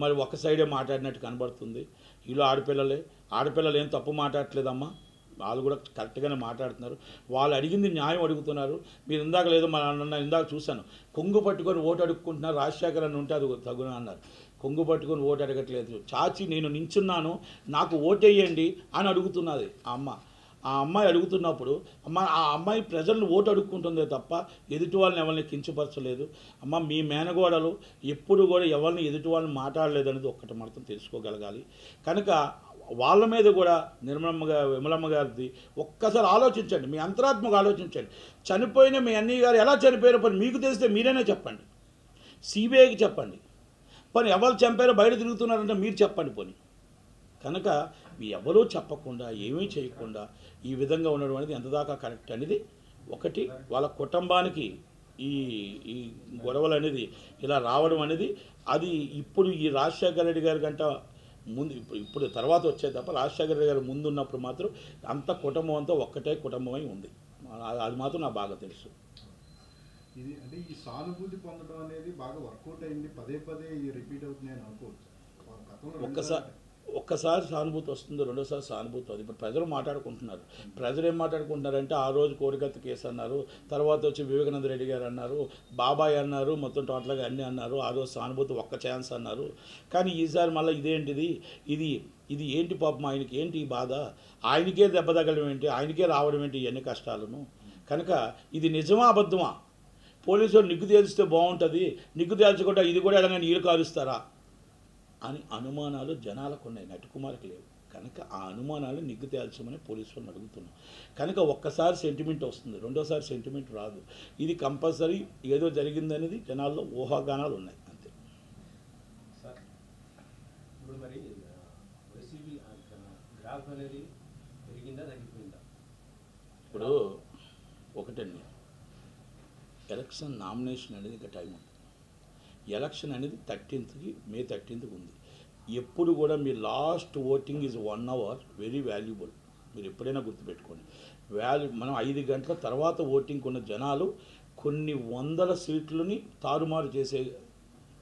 మరి ఒక సైడే మాట్లాడినట్టు కనబడుతుంది. వీళ్ళు ఆడపిల్లలు ఏం తప్పు మాట్లాడట్లేదమ్మా, వాళ్ళు కూడా కరెక్ట్గానే మాట్లాడుతున్నారు. వాళ్ళు అడిగింది న్యాయం అడుగుతున్నారు. మీరు ఇందాక లేదు ఇందాక చూశాను, కొంగు పట్టుకొని ఓటు అడుక్కుంటున్నారు. రాజశేఖర్ అని ఉంటే అది తగున అన్నారు. కొంగు పట్టుకొని ఓటు అడగట్లేదు, చాచి నేను నించున్నాను నాకు ఓటేయండి అని అడుగుతున్నది ఆ అమ్మాయి అడుగుతున్నప్పుడు ఆ అమ్మాయి ప్రజలను ఓటు అడుక్కుంటుందే తప్ప ఎదుటి వాళ్ళని ఎవరిని కించపరచలేదు. మీ మేనగోడలు ఎప్పుడు కూడా ఎవరిని ఎదుటి వాళ్ళని మాట్లాడలేదనేది ఒక్కటి మాత్రం తెలుసుకోగలగాలి. కనుక వాళ్ళ మీద కూడా విమలమ్మ గారిది ఒక్కసారి ఆలోచించండి, మీ అంతరాత్మకు ఆలోచించండి. చనిపోయిన మీ అన్నయ్య గారు ఎలా చనిపోయారో పని మీకు తెలిస్తే మీరైనా చెప్పండి, సిబిఐకి చెప్పండి. పని ఎవరు చంపారో బయట తిరుగుతున్నారంటే మీరు చెప్పండి. పోనీ కనుక ఎవరూ చెప్పకుండా ఏమీ చేయకుండా ఈ విధంగా ఉండడం అనేది ఎంతదాకా కరెక్ట్ అనేది ఒకటి. వాళ్ళ కుటుంబానికి ఈ గొడవలు అనేది ఇలా రావడం అనేది అది ఇప్పుడు ఈ రాజశేఖర రెడ్డి గారి కంటే ముందు ఇప్పుడు తర్వాత వచ్చే తప్ప రాజశేఖర రెడ్డి గారు ముందు ఉన్నప్పుడు మాత్రం అంత కుటుంబం అంతా ఒక్కటే కుటుంబమై ఉంది. అది మాత్రం నాకు బాగా తెలుసు. ఇది అంటే ఈ సానుభూతి పొందడం అనేది బాగా వర్కౌట్ అయింది, పదే రిపీట్ అవుతుంది అని అనుకోవచ్చు. ఒక్కసారి సానుభూతి వస్తుంది, రెండోసారి సానుభూతి అవుతుంది. ఇప్పుడు ప్రజలు మాట్లాడుకుంటున్నారు. ప్రజలు ఏం మాట్లాడుకుంటున్నారంటే ఆ రోజు కోడికత్తి కేసు అన్నారు, తర్వాత వచ్చి వివేకానంద రెడ్డి గారు అన్నారు, బాబాయ్ అన్నారు, మొత్తం టోటల్గా అన్నీ అన్నారు. ఆ రోజు సానుభూతి ఒక్క ఛాన్స్ అన్నారు. కానీ ఈసారి మళ్ళీ ఇదేంటిది, ఇది ఏంటి పాపం, ఆయనకి ఏంటి ఈ బాధ, ఆయనకే దెబ్బ తగలడం ఏంటి, ఆయనకే రావడం ఏంటి ఎన్ని కష్టాలను. కనుక ఇది నిజమా అబద్ధమా, పోలీసులు నిగ్గు తేల్చితే బాగుంటుంది, నిగ్గు తేల్చకుండా ఇది కూడా ఎలాగైనా నీళ్ళు కారుస్తారా అని అనుమానాలు జనాలకు ఉన్నాయి, నటికుమార్కి లేవు. కనుక ఆ అనుమానాలు నిగ్గు తేల్చమని పోలీసులను అడుగుతున్నాం. కనుక ఒక్కసారి సెంటిమెంట్ వస్తుంది, రెండోసారి సెంటిమెంట్ రాదు. ఇది కంపల్సరీ ఏదో జరిగిందనేది జనాల్లో ఊహాగానాలు ఉన్నాయి అంతే. సార్ ఇప్పుడు మరి వైసీపీ గ్రాఫ్ అనేది పెరిగిందా తగ్గిపోయిందా? ఇప్పుడు ఒకటండి, ఎలక్షన్ నామినేషన్ అనేది ఇంకా టైం ఉంది. ఎలక్షన్ అనేది 13th మే 13th ఉంది. ఎప్పుడు కూడా మీ last voting is 1 hour, very valuable. మీరు ఎప్పుడైనా గుర్తుపెట్టుకోండి. మనం 5 గంటల తర్వాత ఓటింగ్కి ఉన్న జనాలు కొన్ని వందల సీట్లని తారుమారు చేసే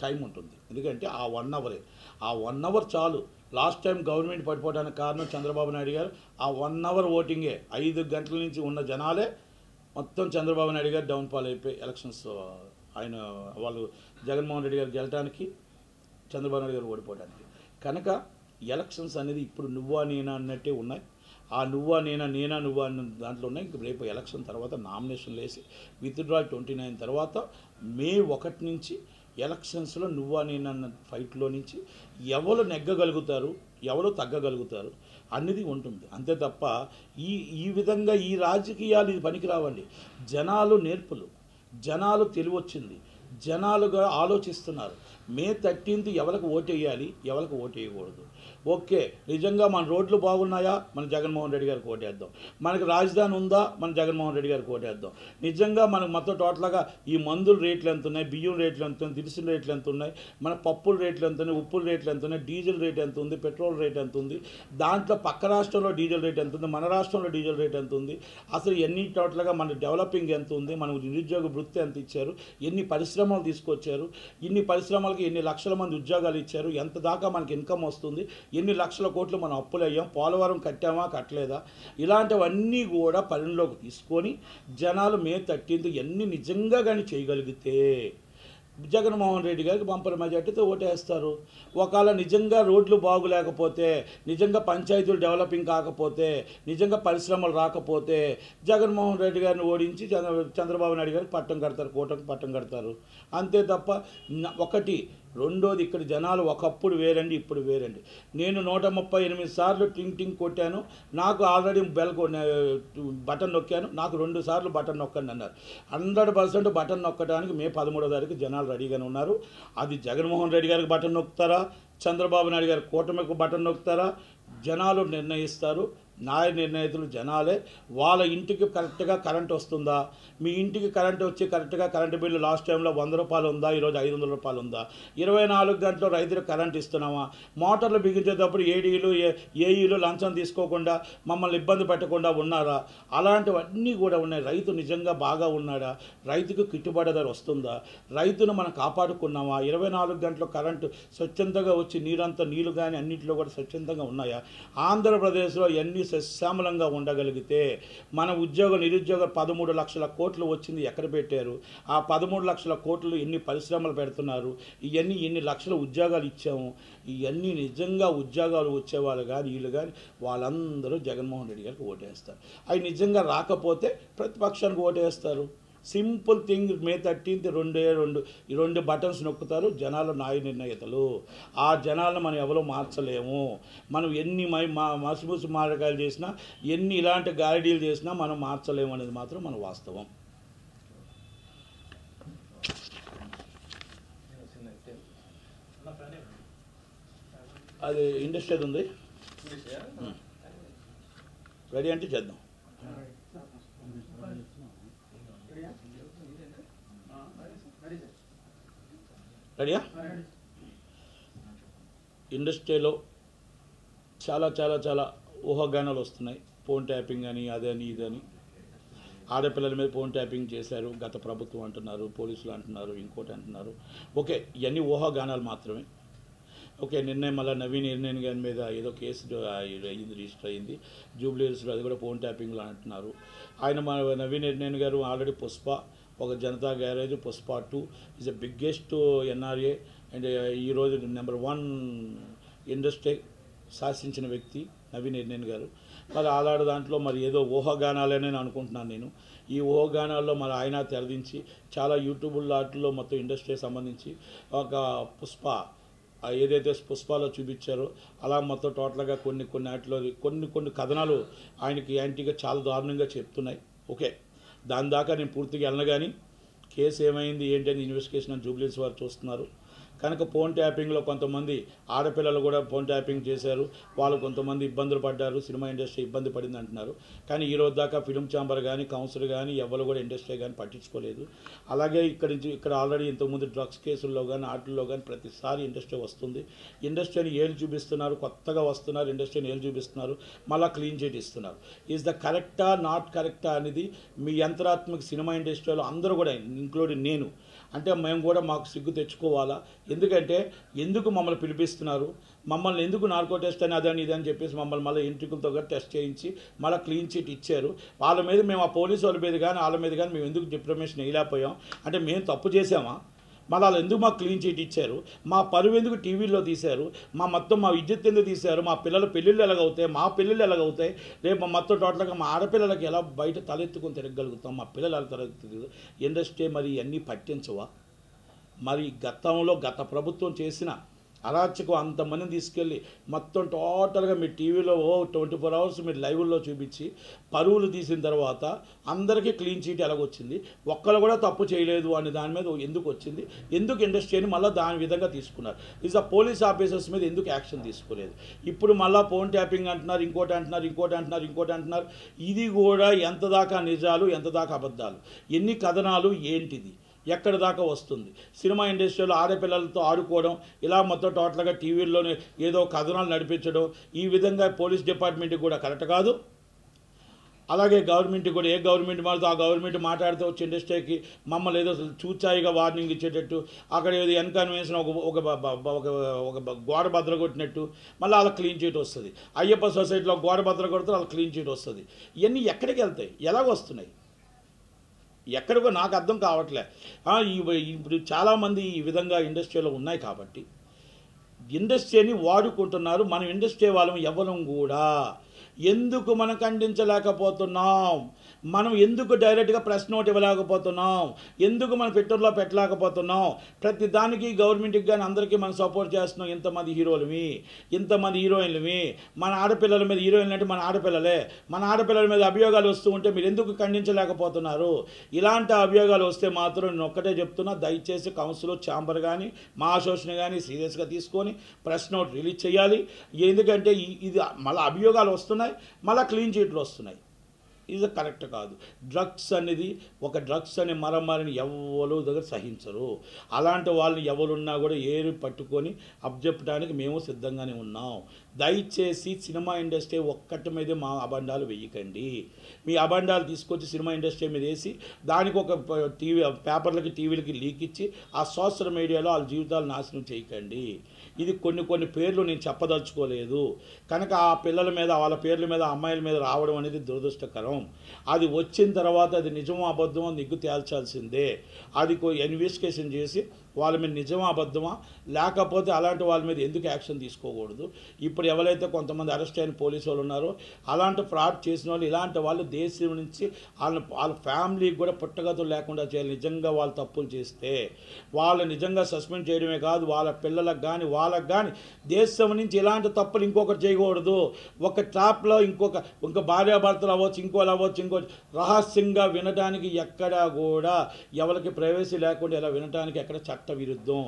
టైం ఉంటుంది. ఎందుకంటే ఆ 1 hour, ఆ 1 hour చాలు. లాస్ట్ టైం గవర్నమెంట్ పడిపోవడానికి కారణం చంద్రబాబు నాయుడు గారు. ఆ 1 hour ఓటింగే 5 గంటల నుంచి ఉన్న జనాలే మొత్తం చంద్రబాబు నాయుడు గారు డౌన్ఫాల్ అయిపోయి ఎలక్షన్స్ వాళ్ళు జగన్మోహన్ రెడ్డి గారు గెలటానికి, చంద్రబాబు నాయుడు గారు ఓడిపోవడానికి. కనుక ఎలక్షన్స్ అనేది ఇప్పుడు నువ్వా నేనా అన్నట్టే ఉన్నాయి. ఆ నువ్వా నువ్వా అన్న దాంట్లో ఉన్నాయి. రేపు ఎలక్షన్ తర్వాత నామినేషన్లు వేసి విత్డ్రా 29 తర్వాత మే 1 నుంచి ఎలక్షన్స్లో నువ్వా నేనన్న ఫైట్లో నుంచి ఎవరు నెగ్గగలుగుతారు, ఎవరు తగ్గగలుగుతారు అనేది ఉంటుంది. అంతే తప్ప ఈ విధంగా ఈ రాజకీయాలు ఇది పనికిరావండి. జనాలు నేర్పులు, జనాలు తెలివొచ్చింది, జనాలుగా ఆలోచిస్తున్నారు. మే 13th ఎవరికి ఓటేయాలి, ఎవరికి ఓటేయకూడదు. ఓకే, నిజంగా మన రోడ్లు బాగున్నాయా, మన జగన్మోహన్ రెడ్డి గారికి ఓటేద్దాం. మనకు రాజధాని ఉందా, మన జగన్మోహన్ రెడ్డి గారికి ఓటేద్దాం. నిజంగా మనకు మొత్తం టోటల్గా ఈ మందుల రేట్లు ఎంత ఉన్నాయి, బియ్యం రేట్లు ఎంత ఉన్నాయి, దినుసుల రేట్లు ఎంత ఉన్నాయి, మన పప్పుల రేట్లు ఎంత ఉన్నాయి, ఉప్పుల రేట్లు ఎంత ఉన్నాయి, డీజిల్ రేట్ ఎంత ఉంది, పెట్రోల్ రేట్ ఎంత ఉంది, దాంట్లో పక్క రాష్ట్రంలో డీజిల్ రేట్ ఎంత ఉంది, మన రాష్ట్రంలో డీజిల్ రేట్ ఎంత ఉంది, అసలు ఎన్ని టోటల్గా మన డెవలపింగ్ ఎంత ఉంది, మనకు నిరుద్యోగ వృత్తి ఎంత ఇచ్చారు, ఎన్ని పరిశ్రమలు తీసుకొచ్చారు, ఇన్ని పరిశ్రమలకి ఎన్ని లక్షల మంది ఉద్యోగాలు ఇచ్చారు, ఎంత దాకా మనకి ఇన్కమ్ వస్తుంది, ఎన్ని లక్షల కోట్లు మనం అప్పులు అయ్యాం, పోలవరం కట్టామా కట్టలేదా, ఇలాంటివన్నీ కూడా పరిగణలోకి తీసుకొని జనాలు మే 13th ఎన్ని నిజంగా కానీ చేయగలిగితే జగన్మోహన్ రెడ్డి గారికి బంపర్ మెజార్టీతో ఓటేస్తారు. ఒకవేళ నిజంగా రోడ్లు బాగులేకపోతే, నిజంగా పంచాయతీలు డెవలపింగ్ కాకపోతే, నిజంగా పరిశ్రమలు రాకపోతే జగన్మోహన్ రెడ్డి గారిని ఓడించి చంద్రబాబు నాయుడు గారికి పట్టం కడతారు, కూటమికి పట్టం కడతారు. అంతే తప్ప ఒకటి. రెండోది, ఇక్కడ జనాలు ఒకప్పుడు వేరండి, ఇప్పుడు వేరండి. నేను 138 సార్లు టింగ్ కొట్టాను, నాకు ఆల్రెడీ బటన్ నొక్కాను, నాకు 2 సార్లు బటన్ నొక్కండి అన్నారు. 100% బటన్ నొక్కడానికి మే 13వ తారీఖు జనాలు రెడీగానే ఉన్నారు. అది జగన్మోహన్ రెడ్డి గారికి బటన్ నొక్కుతారా, చంద్రబాబు నాయుడు గారి కూటమికి బటన్ నొక్కుతారా, జనాలు నిర్ణయిస్తారు. న్యాయ నిర్ణేతలు జనాలే. వాళ్ళ ఇంటికి కరెక్ట్గా కరెంట్ వస్తుందా, మీ ఇంటికి కరెంట్ వచ్చి కరెక్ట్గా కరెంటు బిల్లు లాస్ట్ టైంలో 100 రూపాయలు ఉందా, ఈరోజు 500 రూపాయలు ఉందా, 24 గంటలు రైతులకు కరెంట్ ఇస్తున్నామా, మోటార్లు బిగించేటప్పుడు ఏడీలు ఏఈలు లంచం తీసుకోకుండా మమ్మల్ని ఇబ్బంది పెట్టకుండా ఉన్నారా, అలాంటివన్నీ కూడా ఉన్నాయి. రైతు నిజంగా బాగా ఉన్నాడా, రైతుకు గిట్టుబాటు ధర వస్తుందా, రైతును మనం కాపాడుకున్నామా, 24 గంటలు కరెంటు స్వచ్ఛందంగా వచ్చి నీళ్ళు కానీ అన్నింటిలో కూడా స్వచ్ఛందంగా ఉన్నాయా. ఆంధ్రప్రదేశ్లో ఎన్ని సశ్యామలంగా ఉండగలిగితే మన నిరుద్యోగ 13 లక్షల కోట్లు వచ్చింది ఎక్కడ పెట్టారు, ఆ 13 లక్షల కోట్లు ఎన్ని పరిశ్రమలు పెడుతున్నారు, ఇవన్నీ ఎన్ని లక్షల ఉద్యోగాలు ఇచ్చాము, ఇవన్నీ నిజంగా ఉద్యోగాలు వచ్చేవాళ్ళు కానీ వీళ్ళు కానీ వాళ్ళందరూ జగన్మోహన్ రెడ్డి గారికి ఓటేస్తారు. అవి నిజంగా రాకపోతే ప్రతిపక్షానికి ఓటేస్తారు. Simple thing. మే 13 రెండు బటన్స్ నొక్కుతారు జనాల న్యాయ నిర్ణేతలు. ఆ జనాలను మనం ఎవరో మార్చలేము. మనం ఎన్ని మసిమూసి మారకాయలు చేసినా, ఎన్ని ఇలాంటి గాలిడీలు చేసినా మనం మార్చలేము అనేది మాత్రం మన వాస్తవం. అది ఇండస్ట్రీ ఉంది, రెడీ అంటే చేద్దాం. రెడీయా? ఇండస్ట్రీలో చాలా చాలా చాలా ఊహాగానాలు వస్తున్నాయి. ఫోన్ ట్యాపింగ్ అని, అదని ఇదని, ఆడపిల్లల మీద ఫోన్ ట్యాపింగ్ చేశారు గత ప్రభుత్వం అంటున్నారు, పోలీసులు అంటున్నారు, ఇంకోటి అంటున్నారు. ఓకే, ఇవన్నీ ఊహాగానాలు మాత్రమే. ఓకే, నిన్నే మళ్ళీ నవీన్ గారి మీద ఏదో కేసు రిజిస్టర్ అయింది జూబ్లీహిల్స్లో, అది కూడా ఫోన్ ట్యాపింగ్లో అంటున్నారు. ఆయన నవీన్ గారు ఆల్రెడీ పుష్ప, ఒక Janatha Garage, Pushpa 2 is the biggest ఎన్ఆర్ఏ అండ్ ఈరోజు నెంబర్ 1 ఇండస్ట్రీ శాసించిన వ్యక్తి నవీన్ గారు. మరి అలాంటి దాంట్లో మరి ఏదో ఊహాగానాలనే నేను అనుకుంటున్నాను. నేను ఈ ఊహాగానాల్లో మరి ఆయన తెరదించి చాలా యూట్యూబ్ లాట్లో మొత్తం ఇండస్ట్రీకి సంబంధించి ఒక పుష్ప ఏదైతే పుష్పాలో చూపించారో అలా మొత్తం టోటల్గా కొన్ని వాటిలో కొన్ని కథనాలు ఆయనకి యాంటీగా చాలా దారుణంగా చెప్తున్నాయి. ఓకే, దాని దాకా నేను పూర్తిగా వెళ్ళను, కానీ కేసు ఏమైంది ఏంటని ఇన్వెస్టిగేషన్ జూబ్లీహిల్స్ వారు చూస్తున్నారు. కనుక ఫోన్ ట్యాపింగ్లో కొంతమంది ఆడపిల్లలు కూడా ఫోన్ ట్యాపింగ్ చేశారు, వాళ్ళు కొంతమంది ఇబ్బందులు పడ్డారు, సినిమా ఇండస్ట్రీ ఇబ్బంది పడింది అంటున్నారు. కానీ ఈరోజు దాకా ఫిలిం ఛాంబర్ కానీ కౌన్సిల్ కానీ ఎవరు కూడా ఇండస్ట్రీ కానీ పట్టించుకోలేదు. అలాగే ఇక్కడ ఆల్రెడీ ఇంతకుముందు డ్రగ్స్ కేసుల్లో కానీ వాటిల్లో కానీ ప్రతిసారి ఇండస్ట్రీ వస్తుంది. ఇండస్ట్రీని ఏళ్ళు చూపిస్తున్నారు, కొత్తగా వస్తున్నారు, ఇండస్ట్రీని ఏళ్ళు చూపిస్తున్నారు, మళ్ళీ క్లీన్ చిట్ ఇస్తున్నారు. ఈజ్ ద కరెక్టా నాట్ కరెక్టా అనేది మీ యంత్రాత్మక సినిమా ఇండస్ట్రీలో అందరూ కూడా ఇంక్లూడింగ్ నేను అంటే మేము కూడా మాకు సిగ్గు తెచ్చుకోవాలా. ఎందుకంటే ఎందుకు మమ్మల్ని పిలిపిస్తున్నారు, మమ్మల్ని ఎందుకు నార్కో టెస్ట్ అని అదని ఇదని చెప్పేసి మమ్మల్ని మళ్ళీ ఎంట్రికలతో కూడా టెస్ట్ చేయించి మళ్ళీ క్లీన్ చిట్ ఇచ్చారు. వాళ్ళ మీద మేము ఆ పోలీసు వాళ్ళ మీద కానీ వాళ్ళ మీద కానీ మేము ఎందుకు డిప్రమేషన్ వేయలేకపోయాం అంటే మేము తప్పు చేసామా, మళ్ళీ వాళ్ళు ఎందుకు మాకు క్లీన్ చిట్ ఇచ్చారు, మా పరువు ఎందుకు టీవీలో తీశారు, మా విద్యుత్ ఎందుకు తీశారు, మా పిల్లల పెళ్ళిళ్ళు ఎలాగవుతాయి, మా పెళ్ళిళ్ళు ఎలాగవుతాయి, రేపు మొత్తం టోటల్గా మా ఆడపిల్లలకి ఎలా బయట తలెత్తుకొని తిరగలుగుతాం, మా పిల్లలు ఎలా తలెత్తుకు ఇండస్ట్రీ మరి అన్నీ పట్టించవా. మరి గత ప్రభుత్వం చేసిన అరాచకం అంతమందిని తీసుకెళ్ళి మొత్తం టోటల్గా మీ టీవీలో 24 అవర్స్ మీరు లైవ్లో చూపించి పరువులు తీసిన తర్వాత అందరికీ క్లీన్ చీట్ ఎలాగొచ్చింది, ఒక్కరు కూడా తప్పు చేయలేదు అనే దాని మీద ఎందుకు వచ్చింది, ఎందుకు ఇండస్ట్రీని మళ్ళీ దాని విధంగా తీసుకున్నారు, ఈజ్ ఆ పోలీస్ ఆఫీసర్స్ మీద ఎందుకు యాక్షన్ తీసుకోలేదు. ఇప్పుడు మళ్ళీ ఫోన్ ట్యాపింగ్ అంటున్నారు, ఇంకోటి అంటున్నారు. ఇది కూడా ఎంత దాకా నిజాలు ఎంత దాకా అబద్ధాలు, ఎన్ని కథనాలు ఏంటిది, ఎక్కడి దాకా వస్తుంది. సినిమా ఇండస్ట్రీలో ఆడపిల్లలతో ఆడుకోవడం, ఇలా మొత్తం టోటల్గా టీవీల్లోనే ఏదో కథనాలు నడిపించడం, ఈ విధంగా పోలీస్ డిపార్ట్మెంట్కి కూడా కరెక్ట్ కాదు. అలాగే గవర్నమెంట్కి కూడా ఏ గవర్నమెంట్ మారుతో ఆ గవర్నమెంట్ మాట్లాడుతూ వచ్చి ఇండస్ట్రీకి మమ్మల్ని ఏదో చూచాయిగా వార్నింగ్ ఇచ్చేటట్టు, అక్కడ ఏదో ఎన్కన్వెన్షన్ ఒక గోడ బద్దలు కొట్టినట్టు మళ్ళీ వాళ్ళకి క్లీన్ చీట్ వస్తుంది. అయ్యప్ప సొసైటీలో గోడ బద్దలు కొడితే వాళ్ళకి క్లీన్ చీట్ వస్తుంది. ఇవన్నీ ఎక్కడికి వెళ్తాయి, ఎలాగొస్తున్నాయి, ఎక్కడికో నాకు అర్థం కావట్లే. ఇప్పుడు చాలామంది ఈ విధంగా ఇండస్ట్రీలో ఉన్నాయి కాబట్టి ఇండస్ట్రీని వాడుకుంటున్నారు. మనం ఇండస్ట్రీ వాళ్ళం ఎవరం కూడా ఎందుకు మనం ఖండించలేకపోతున్నాం. మనం ఎందుకు డైరెక్ట్గా ప్రెస్ నోట్ ఇవ్వలేకపోతున్నాం, ఎందుకు మనం ట్విట్టర్లో పెట్టలేకపోతున్నాం? ప్రతి దానికి గవర్నమెంట్కి కానీ అందరికీ మనం సపోర్ట్ చేస్తున్నాం. ఇంతమంది హీరోలమి, ఇంతమంది హీరోయిన్లమి, మన ఆడపిల్లల మీద హీరోయిన్లు అంటే మన ఆడపిల్లలే, మన ఆడపిల్లల మీద అభియోగాలు వస్తూ ఉంటే మీరు ఎందుకు ఖండించలేకపోతున్నారు? ఇలాంటి అభియోగాలు వస్తే మాత్రం నేను ఒక్కటే చెప్తున్నా, దయచేసి కౌన్సిల్ ఛాంబర్ కానీ మా అసోసియేషన్ కానీ సీరియస్గా తీసుకొని ప్రెస్ నోట్ రిలీజ్ చేయాలి. ఎందుకంటే ఇది మళ్ళీ అభియోగాలు వస్తున్నాయి, మళ్ళీ క్లీన్ చీట్లు వస్తున్నాయి. ఇది కరెక్ట్ కాదు. డ్రగ్స్ అనేది డ్రగ్స్ అనే మరమ్మరిని ఎవరు దగ్గర సహించరు. అలాంటి వాళ్ళని ఎవరున్నా కూడా ఏరు పట్టుకొని అబ్జెప్పడానికి మేము సిద్ధంగానే ఉన్నాం. దయచేసి సినిమా ఇండస్ట్రీ ఒక్కటి మీదే మా అబండాలు వేయకండి. మీ అబండాలు తీసుకొచ్చి సినిమా ఇండస్ట్రీ మీద వేసి దానికి ఒక పేపర్లకి టీవీలకి లీక్ ఇచ్చి ఆ సోషల్ మీడియాలో వాళ్ళ జీవితాలు నాశనం చేయకండి. ఇది కొన్ని పేర్లు నేను చెప్పదలుచుకోలేదు కనుక ఆ పిల్లల మీద, వాళ్ళ పేర్ల మీద, అమ్మాయిల మీద రావడం అనేది దురదృష్టకరం. అది వచ్చిన తర్వాత అది నిజమో అబద్ధమో నిగ్గు తేల్చాల్సిందే. అది ఇన్వెస్టిగేషన్ చేసి వాళ్ళ మీద నిజమా అబద్ధమా, లేకపోతే అలాంటి వాళ్ళ మీద ఎందుకు యాక్షన్ తీసుకోకూడదు? ఇప్పుడు ఎవరైతే కొంతమంది అరెస్ట్ అయిన పోలీసు వాళ్ళు ఉన్నారో అలాంటి ఫ్రాడ్ చేసిన వాళ్ళు, ఇలాంటి వాళ్ళు దేశం నుంచి వాళ్ళ ఫ్యామిలీకి కూడా పుట్టగతులు లేకుండా చేయాలి. నిజంగా వాళ్ళు తప్పులు చేస్తే వాళ్ళు నిజంగా సస్పెండ్ చేయడమే కాదు, వాళ్ళ పిల్లలకు కానీ వాళ్ళకు కానీ దేశం నుంచి ఇలాంటి తప్పులు ఇంకొకటి చేయకూడదు. ఒక ట్రాప్లో ఇంకో భార్యాభర్తలు అవ్వచ్చు, ఇంకోటి అవ్వచ్చు, ఇంకో రహస్యంగా వినడానికి ఎక్కడా కూడా ఎవరికి ప్రైవసీ లేకుండా ఇలా వినడానికి ఎక్కడ చట్ట విరుద్ధం.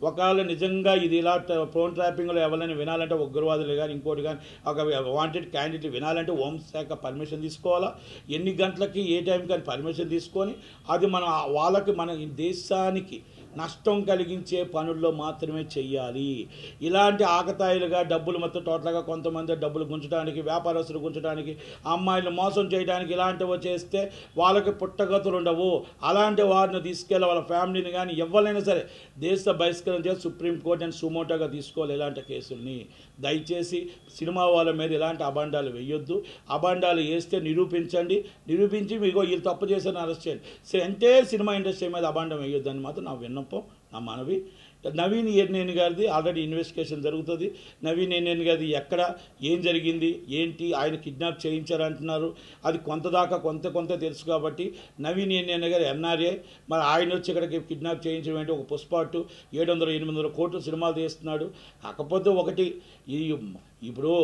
ఒకవేళ నిజంగా ఇది ఇలా ఫోన్ ట్రాపింగ్లో ఎవరైనా వినాలంటే ఉగ్రవాదులు కానీ ఇంకోటి కానీ ఒక వాంటెడ్ క్యాండిడేట్ వినాలంటే హోంశాఖ పర్మిషన్ తీసుకోవాలా, ఎన్ని గంటలకి ఏ టైంకి అని పర్మిషన్ తీసుకొని అది వాళ్ళకి మన దేశానికి నష్టం కలిగించే పనుల్లో మాత్రమే చెయ్యాలి. ఇలాంటి ఆకతాయిలుగా డబ్బులు మొత్తం టోటల్గా కొంతమంది డబ్బులు గుంచడానికి, వ్యాపారస్తులు గుంచడానికి, అమ్మాయిలు మోసం చేయడానికి ఇలాంటివి చేస్తే వాళ్ళకి పుట్టగతులు ఉండవు. అలాంటి వారిని తీసుకెళ్ళి వాళ్ళ ఫ్యామిలీని కానీ ఎవరైనా సరే దేశ బహిష్కరణ చేసి సుప్రీంకోర్టు అని సుమోటోగా తీసుకోవాలి ఇలాంటి కేసుల్ని. దయచేసి సినిమా వాళ్ళ మీద ఇలాంటి అబండాలు వేయొద్దు. అబండాలు వేస్తే నిరూపించి మీకు వీళ్ళు తప్పు చేశారని అరెస్ట్ చేయండి. అంటే సినిమా ఇండస్ట్రీ మీద అబండం వేయొద్దని మాత్రం నా విన్నపం, నా మనవి. నవీన్ ఎన్నేని గారిది ఆల్రెడీ ఇన్వెస్టిగేషన్ జరుగుతుంది. నవీన్ ఎన్నేని గారిది ఎక్కడ ఏం జరిగింది ఏంటి, ఆయన కిడ్నాప్ చేయించారంటున్నారు. అది కొంత తెలుసు కాబట్టి నవీన్ ఎన్నేని గారు ఎన్ఆర్ఏ, మరి ఆయన వచ్చి ఇక్కడికి కిడ్నాప్ చేయించడం ఏంటి? ఒక పుష్పాటు 700-800 కోట్లు సినిమాలు తీస్తున్నాడు. కాకపోతే ఒకటి, ఇప్పుడు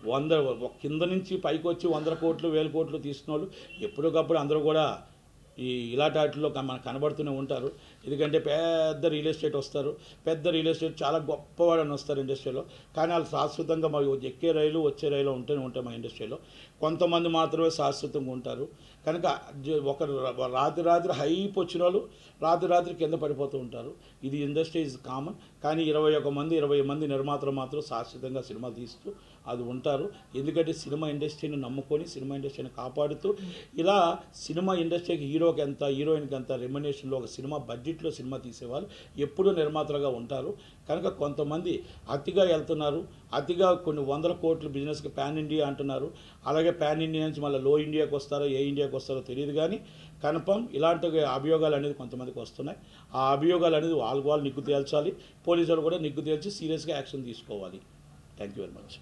100 కింద నుంచి పైకి వచ్చి 100 కోట్లు 1000 కోట్లు తీసిన వాళ్ళు ఎప్పటికప్పుడు అందరూ కూడా ఇలాంటి వాటిలో మనకు కనబడుతూనే ఉంటారు. ఎందుకంటే పెద్ద రియల్ ఎస్టేట్ వస్తారు, పెద్ద రియల్ ఎస్టేట్ చాలా గొప్పవాడని వస్తారు ఇండస్ట్రీలో. కానీ వాళ్ళు శాశ్వతంగా మా ఎక్కే రైలు వచ్చే రైలు ఉంటూనే ఉంటాయి మా ఇండస్ట్రీలో. కొంతమంది మాత్రమే శాశ్వతంగా ఉంటారు. కనుక ఒకరు రాత్రి హైప్ వచ్చిన వాళ్ళు రాత్రి కింద పడిపోతూ ఉంటారు. ఇది ఇండస్ట్రీ ఈజ్ కామన్. కానీ 20 మంది నిర్మాతలు మాత్రం శాశ్వతంగా సినిమా తీస్తూ అది ఉంటారు. ఎందుకంటే సినిమా ఇండస్ట్రీని నమ్ముకొని సినిమా ఇండస్ట్రీని కాపాడుతూ ఇలా సినిమా ఇండస్ట్రీకి హీరోకి ఎంత, హీరోయిన్కి ఎంత రెమ్యునరేషన్లో ఒక సినిమా బడ్జెట్లో సినిమా తీసేవాళ్ళు ఎప్పుడూ నిర్మాతలుగా ఉంటారు. కనుక కొంతమంది అతిగా వెళ్తున్నారు, అతిగా కొన్ని 100 కోట్ల బిజినెస్కి పాన్ ఇండియా అంటున్నారు. అలాగే పాన్ ఇండియా నుంచి మళ్ళీ లో ఇండియాకి వస్తారో ఏ ఇండియాకి వస్తారో తెలియదు. కానీ కన్ఫర్మ్ ఇలాంటి అభియోగాలు అనేది కొంతమందికి వస్తున్నాయి. ఆ అభియోగాలు అనేది వాళ్ళు నిగ్గు తేల్చాలి. పోలీసులు కూడా నిగ్గు తేల్చి సీరియస్గా యాక్షన్ తీసుకోవాలి. Thank you very much.